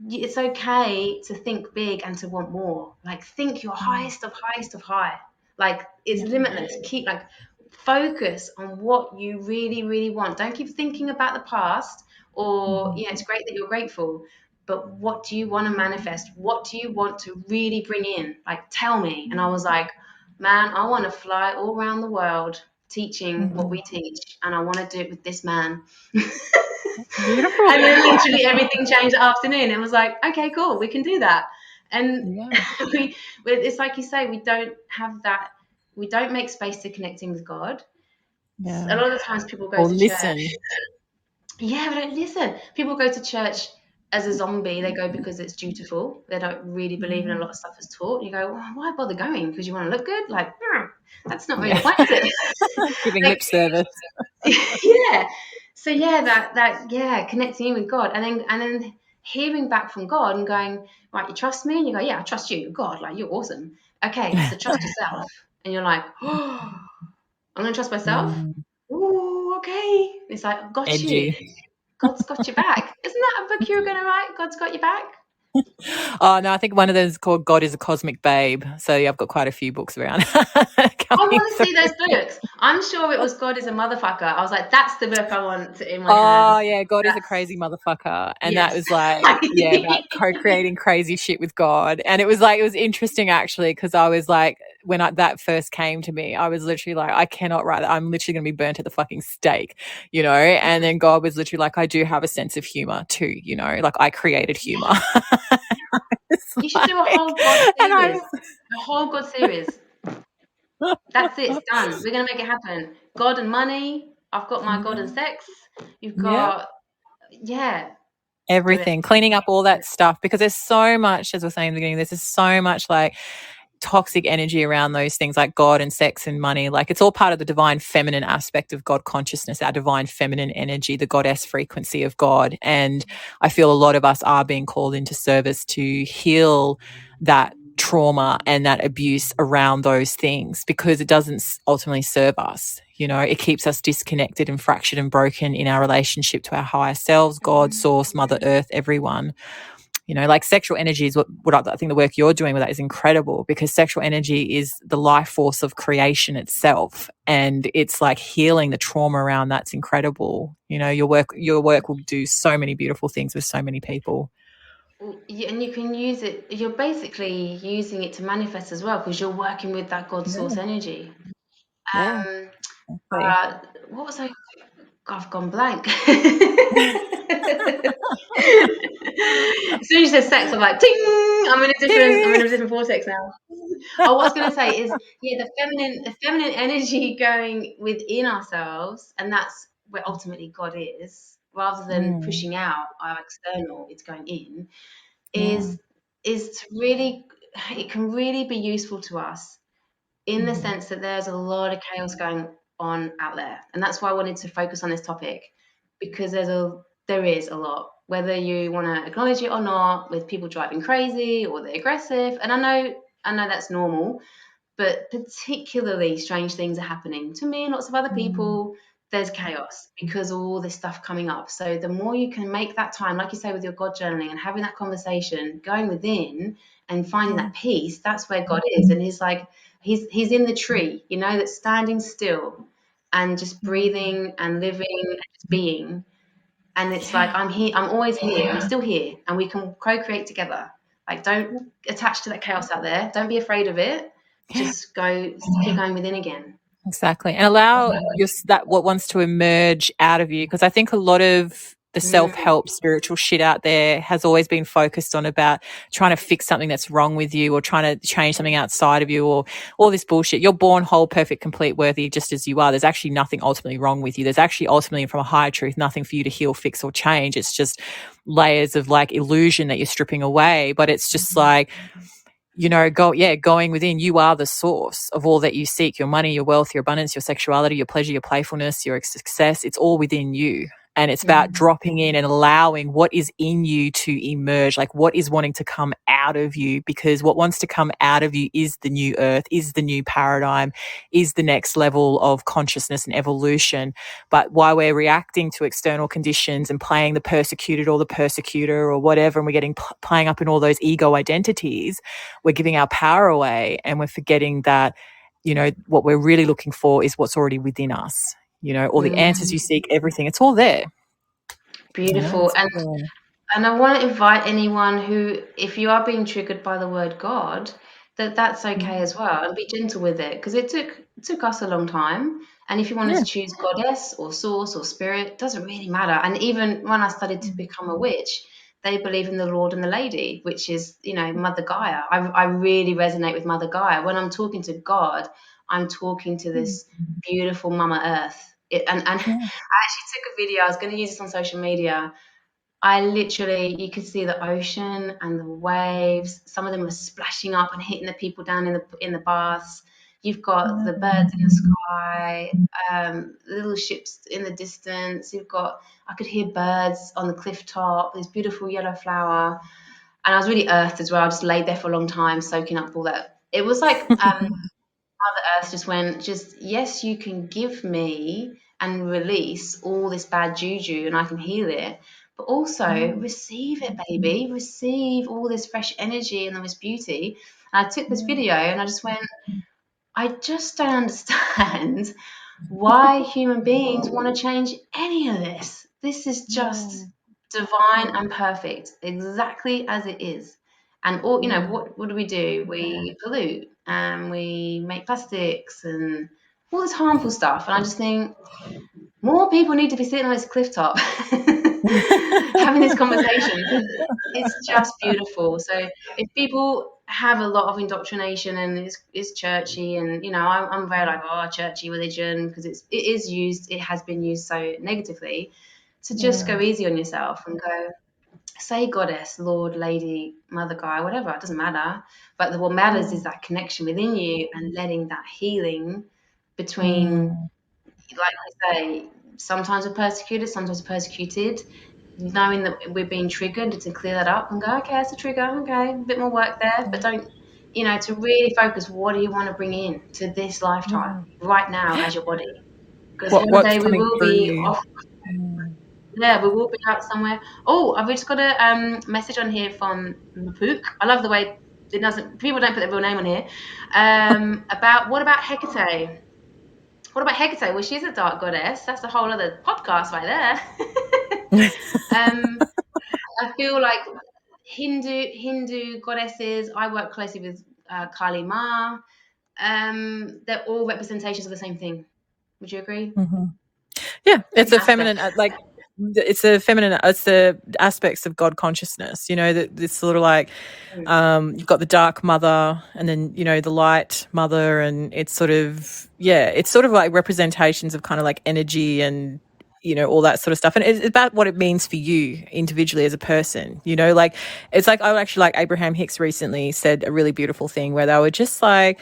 it's okay to think big and to want more. Like, think your highest of high. Like, it's limitless. Keep, like, focus on what you really, really want. Don't keep thinking about the past, or it's great that you're grateful, but what do you want to manifest? What do you want to really bring in? Like, tell me. And I was like, man, I want to fly all around the world teaching what we teach, and I want to do it with this man. Beautiful. And then literally everything changed that afternoon. It was like, okay, cool, we can do that. And it's like you say, we don't have that. We don't make space to connecting with God. Yeah. A lot of the times people go Or to listen. church. Yeah, but listen, people go to church as a zombie. They go because it's dutiful. They don't really believe in a lot of stuff that's taught. You go, well, why bother going? Because you want to look good? Like, that's not really Yeah. the point, is it? Giving Like, lip service. yeah. So yeah, that yeah, connecting in with God, and then hearing back from God and going, right, you trust me, and you go, yeah, I trust you, God, like you're awesome. Okay, so trust yourself, and you're like, oh, I'm gonna trust myself. Mm, Ooh, okay. It's like, I've got you. edgy. God's got your back. Isn't that a book you were going to write? God's got your back. Oh no, I think one of them is called God is a Cosmic Babe. So yeah, I've got quite a few books around I coming want to see through. those books. I'm sure it was God is a motherfucker. I was like, that's the book I want in my Oh hands. yeah, God is a That's crazy motherfucker. And that yes. was like, yeah, about co-creating crazy shit with God. And it was like, it was interesting actually, because I was like, when that first came to me, I was literally like, I cannot write that. I'm literally going to be burnt at the fucking stake, And then God was literally like, I do have a sense of humor too, like I created humor. Yeah. It's You should do a like, whole God and I series. A whole God series. That's it. It's done. We're going to make it happen. God and money. I've got my God and sex. You've yeah. got, yeah, do it. Everything, cleaning up all that stuff because there's so much, as we're saying in the beginning, there's just so much like toxic energy around those things like God and sex and money. Like it's all part of the divine feminine aspect of God consciousness, our divine feminine energy, the goddess frequency of God. And I feel a lot of us are being called into service to heal that trauma and that abuse around those things because it doesn't ultimately serve us. It keeps us disconnected and fractured and broken in our relationship to our higher selves, God, source, Mother Earth, everyone. Like sexual energy is what I think the work you're doing with that is incredible because sexual energy is the life force of creation itself. And it's like healing the trauma around that's incredible. Your work will do so many beautiful things with so many people. And you can use it, you're basically using it to manifest as well because you're working with that God source Yeah. energy. Yeah. Um, Exactly. what was I? I've gone blank. As soon as you said sex, I'm like, ting! I'm in a different vortex now. Oh, what I was going to say is, yeah, the feminine energy going within ourselves, and that's where ultimately God is, rather than Mm, pushing out our external, it's going in, yeah. is to really, it can really be useful to us in the Mm, sense that there's a lot of chaos going on out there, and that's why I wanted to focus on this topic because there is a lot, whether you want to acknowledge it or not, with people driving crazy or they're aggressive, and I know that's normal, but particularly strange things are happening to me and lots of other mm, people. There's chaos because of all this stuff coming up. So the more you can make that time, like you say, with your God journaling and having that conversation, going within and finding yeah. that peace, that's where God is. And he's like, he's in the tree, that's standing still and just Mm, breathing and living and just being. And it's like, yeah. I'm here, I'm always here, I'm still here, and we can co-create together. Like, don't attach to that chaos out there, don't be afraid of it, Yeah. just keep going within again. Exactly. And allow that what wants to emerge out of you. Because I think a lot of the Mm, self-help spiritual shit out there has always been focused on about trying to fix something that's wrong with you or trying to change something outside of you or all this bullshit. You're born whole, perfect, complete, worthy just as you are. There's actually nothing ultimately wrong with you. There's actually ultimately from a higher truth, nothing for you to heal, fix or change. It's just layers of like illusion that you're stripping away. But it's just like, going within, you are the source of all that you seek, your money, your wealth, your abundance, your sexuality, your pleasure, your playfulness, your success. It's all within you. And it's about mm, dropping in and allowing what is in you to emerge, like what is wanting to come out of you, because what wants to come out of you is the new earth, is the new paradigm, is the next level of consciousness and evolution. But while we're reacting to external conditions and playing the persecuted or the persecutor or whatever, and we're getting playing up in all those ego identities, we're giving our power away and we're forgetting that, what we're really looking for is what's already within us. All the answers mm. you seek, everything, it's all there. Beautiful. It's And all there. And I want to invite anyone who, if you are being triggered by the word God, that's okay as well, and be gentle with it because it took us a long time. And if you wanted Yeah. to choose goddess or source or spirit, it doesn't really matter. And even when I studied to become a witch, they believe in the Lord and the Lady, which is Mother Gaia. I really resonate with Mother Gaia. When I'm talking to God, I'm talking to this beautiful Mama Earth. And I actually took a video. I was going to use this on social media. I literally, you could see the ocean and the waves. Some of them were splashing up and hitting the people down in the baths. You've got the birds in the sky, little ships in the distance. I could hear birds on the cliff top. This beautiful yellow flower, and I was really earthed as well. I just laid there for a long time, soaking up all that. It was like Mother Earth just went, just yes, you can give me and release all this bad juju, and I can heal it. But also receive it, baby. Receive all this fresh energy and all this beauty. And I took this video and I just went, I just don't understand why human beings want to change any of this. This is just divine and perfect, exactly as it is. And all, what do? We pollute and we make plastics and all this harmful stuff. And I just think more people need to be sitting on this cliff top having this conversation because it's just beautiful. So if people have a lot of indoctrination and it's churchy, and I'm very like, oh, churchy religion, because it has been used so negatively, to just go easy on yourself and go, say goddess, Lord, lady, mother, guy, whatever, it doesn't matter. But what matters is that connection within you and letting that healing between, like I say, sometimes we're persecuted, sometimes we're persecuted, knowing that we're being triggered, to clear that up and go, okay, it's a trigger, okay, a bit more work there, but don't, to really focus, what do you want to bring in to this lifetime right now as your body? Because one What's day we coming will through be you? off. Yeah, we will be out somewhere. Oh, I've just got a message on here from Mapook. I love the way people don't put their real name on here. What about Hecate? What about Hecate? Well, she's a dark goddess. That's a whole other podcast right there. I feel like Hindu goddesses. I work closely with Kali Ma. They're all representations of the same thing. Would you agree? Yeah, it's a feminine, Aspects. it's the aspects of God consciousness, that this sort of like, you've got the dark mother and then, the light mother, and it's sort of like representations of kind of like energy and, all that sort of stuff. And it's about what it means for you individually as a person, like, it's like, I actually, like, Abraham Hicks recently said a really beautiful thing where they were just like,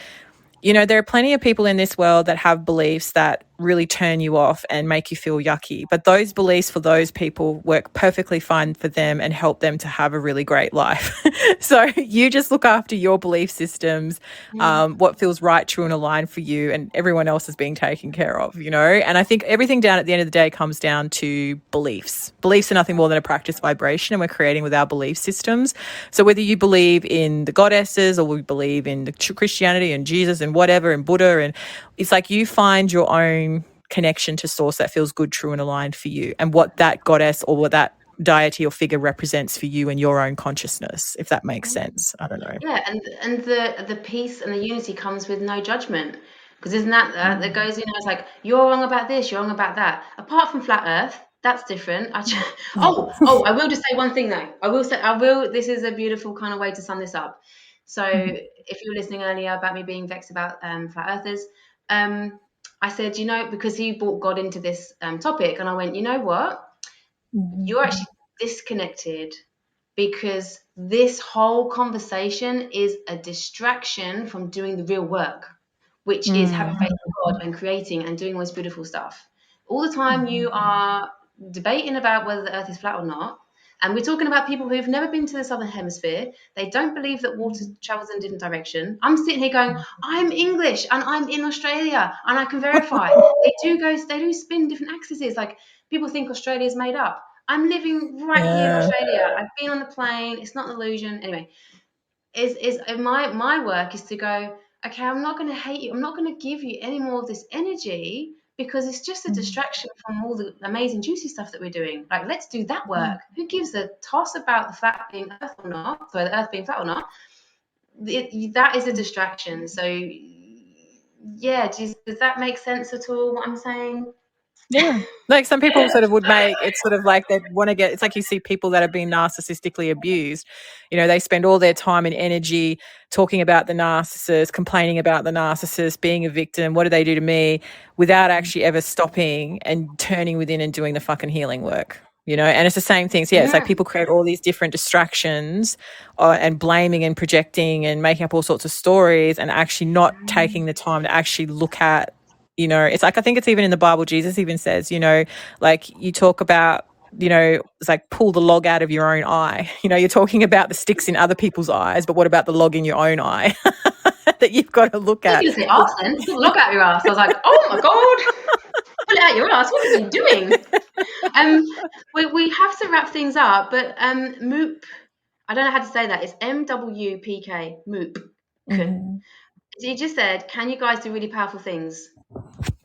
there are plenty of people in this world that have beliefs that really turn you off and make you feel yucky. But those beliefs for those people work perfectly fine for them and help them to have a really great life. So you just look after your belief systems, what feels right, true, and aligned for you, and everyone else is being taken care of, And I think everything down at the end of the day comes down to beliefs. Beliefs are nothing more than a practice vibration, and we're creating with our belief systems. So whether you believe in the goddesses or we believe in the Christianity and Jesus and whatever and Buddha, and it's like you find your own connection to source that feels good, true, and aligned for you, and what that goddess or what that deity or figure represents for you and your own consciousness, if that makes sense. I don't know. Yeah, and the peace and the unity comes with no judgment. Because isn't that goes, it's like, you're wrong about this, you're wrong about that. Apart from flat Earth, that's different. I will just say one thing though. This is a beautiful kind of way to sum this up. So if you were listening earlier about me being vexed about flat earthers, I said, because he brought God into this topic, and I went, you know what? You're actually disconnected, because this whole conversation is a distraction from doing the real work, which is having faith in God and creating and doing all this beautiful stuff. All the time you are debating about whether the earth is flat or not. And we're talking about people who've never been to the southern hemisphere. They don't believe that water travels in a different direction. I'm sitting here going, I'm English and I'm in Australia and I can verify. They do spin different axes. Like, people think Australia is made up. I'm living right here in Australia. I've been on the plane. It's not an illusion. Anyway, my work is to go, okay, I'm not going to hate you. I'm not going to give you any more of this energy, because it's just a distraction from all the amazing juicy stuff that we're doing. Like, let's do that work. Who gives a toss about the flat being earth or not? Sorry, the earth being flat or not? That is a distraction. So yeah, does that make sense at all, what I'm saying? Yeah. Like some people sort of would make it sort of like they want to get, it's like you see people that have been narcissistically abused. You know, they spend all their time and energy talking about the narcissist, complaining about the narcissist, being a victim. What do they do to me? Without actually ever stopping and turning within and doing the fucking healing work. You know, and it's the same thing. So, yeah, it's like people create all these different distractions and blaming and projecting and making up all sorts of stories and actually not taking the time to actually look at, you know, it's like, I think it's even in the Bible, Jesus even says, you know, like you talk about, you know, it's like pull the log out of your own eye. You know, you're talking about the sticks in other people's eyes, but what about the log in your own eye that you've got to look I was at? going to say arse then. Pull the log out your ass. I was like, oh my God. Pull it out your ass. What are you doing? We have to wrap things up, but Moop, I don't know how to say that. It's MWPK, Moop. Mm-hmm. He just said, can you guys do really powerful things?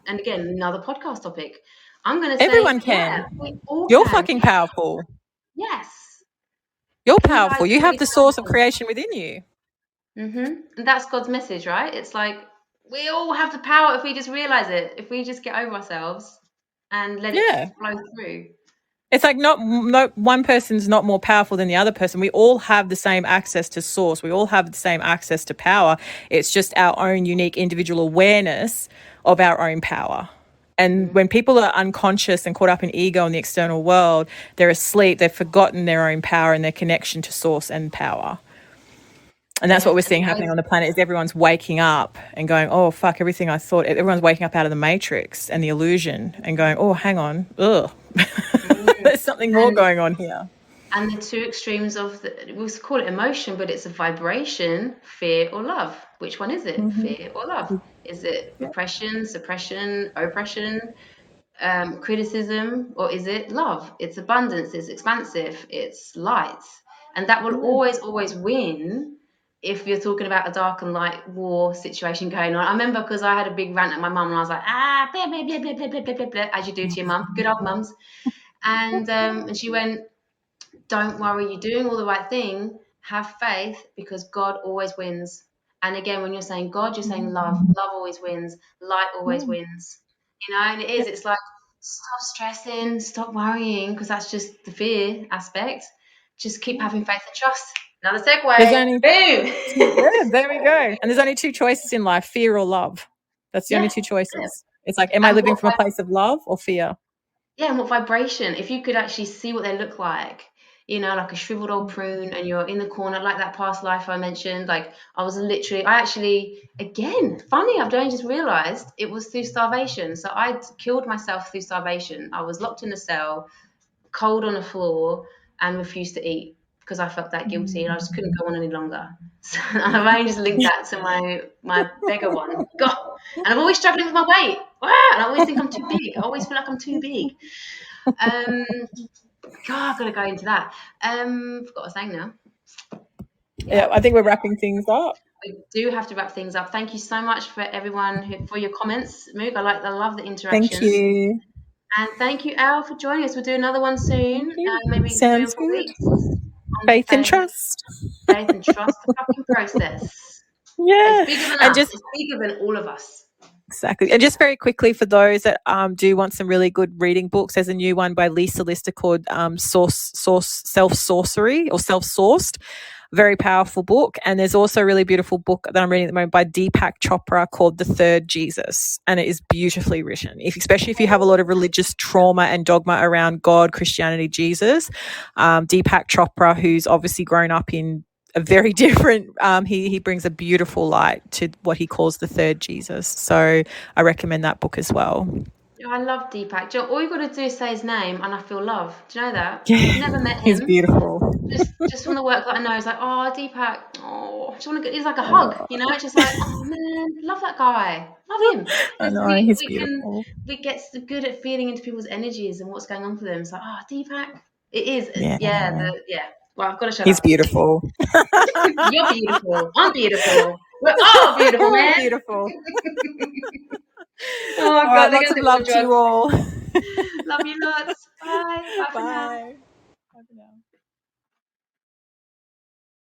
And again, another podcast topic. I'm going to say, Everyone can. yeah, we all You're can. fucking powerful. Yes. You're Can you guys powerful. do You have really the source of powerful things? creation within you. And that's God's message, right? It's like we all have the power if we just realize it, if we just get over ourselves and let it Yeah. flow through. It's like no one person's not more powerful than the other person. We all have the same access to source. We all have the same access to power. It's just our own unique individual awareness of our own power. And when people are unconscious and caught up in ego in the external world, they're asleep, they've forgotten their own power and their connection to source and power. And that's what we're seeing happening on the planet is everyone's waking up and going, oh, fuck, everything I thought. Everyone's waking up out of the matrix and the illusion and going, oh, hang on. Ugh. There's something more going on here. And the two extremes of we'll call it emotion, but it's a vibration, fear or love. Which one is it? Fear or love? Is it repression, suppression, oppression, criticism, or is it love? It's abundance, it's expansive, it's light. And that will always win if you're talking about a dark and light war situation going on. I remember because I had a big rant at my mum and I was like, blah, blah, blah, blah, blah, blah, blah, blah, as you do to your mum, good old mums. And she went, don't worry, you're doing all the right thing. Have faith because God always wins. And again, when you're saying God, you're saying love. Love always wins. Light always wins. You know, and it is. It's like, stop stressing, stop worrying, because that's just the fear aspect. Just keep having faith and trust. Another There's segue. only Boom. there we go. And there's only two choices in life, fear or love. That's the only Yeah. two choices. It's like, am I And living what from a place of love or fear? Yeah, and what vibration? If you could actually see what they look like, you know, like a shriveled old prune, and you're in the corner, like that past life I mentioned. Like I actually, again, funny, I've only just realized it was through starvation. So I'd killed myself through starvation. I was locked in a cell, cold on the floor, and refused to eat because I felt that guilty and I just couldn't go on any longer. So I've only just linked that to my beggar one. God, and I'm always struggling with my weight. And I always think I'm too big. I always feel like I'm too big. God, I've got to go into that. Forgot what I was saying now. Yeah, I think we're wrapping things up. We do have to wrap things up. Thank you so much for everyone for your comments, Moog. I love the interactions. Thank you. And thank you, Elle, for joining us. We'll do another one soon, maybe 3 or Sounds 4 good. weeks. On Faith and trust. faith and trust the fucking process. Yeah. It's bigger than And us. just It's bigger than all of us. exactly. And just very quickly, for those that do want some really good reading books, there's a new one by Lisa Lister called Self Sorcery or Self Sourced. Very powerful book. And there's also a really beautiful book that I'm reading at the moment by Deepak Chopra called The Third Jesus. And it is beautifully written, especially if you have a lot of religious trauma and dogma around God, Christianity, Jesus. Deepak Chopra, who's obviously grown up in a very different, he brings a beautiful light to what he calls the third Jesus. So I recommend that book as well. I love Deepak. All you've got to do is say his name and I feel love. Do you know that? Yeah, Never met him. he's beautiful. Just from the work that I know, it's like, oh, Deepak, oh, just want to get, it's like a hug, you know? It's just like, oh man, love that guy, love him. I know, he's beautiful. We get so good at feeling into people's energies and what's going on for them. It's like, oh, Deepak, it is, Yeah. Well, I've got to shut He's up. beautiful. You're beautiful. I'm beautiful. We're all beautiful, man. Beautiful. Oh God, God, lots of love to you all. Love you lots. Bye. Bye for now. Bye. Bye for now.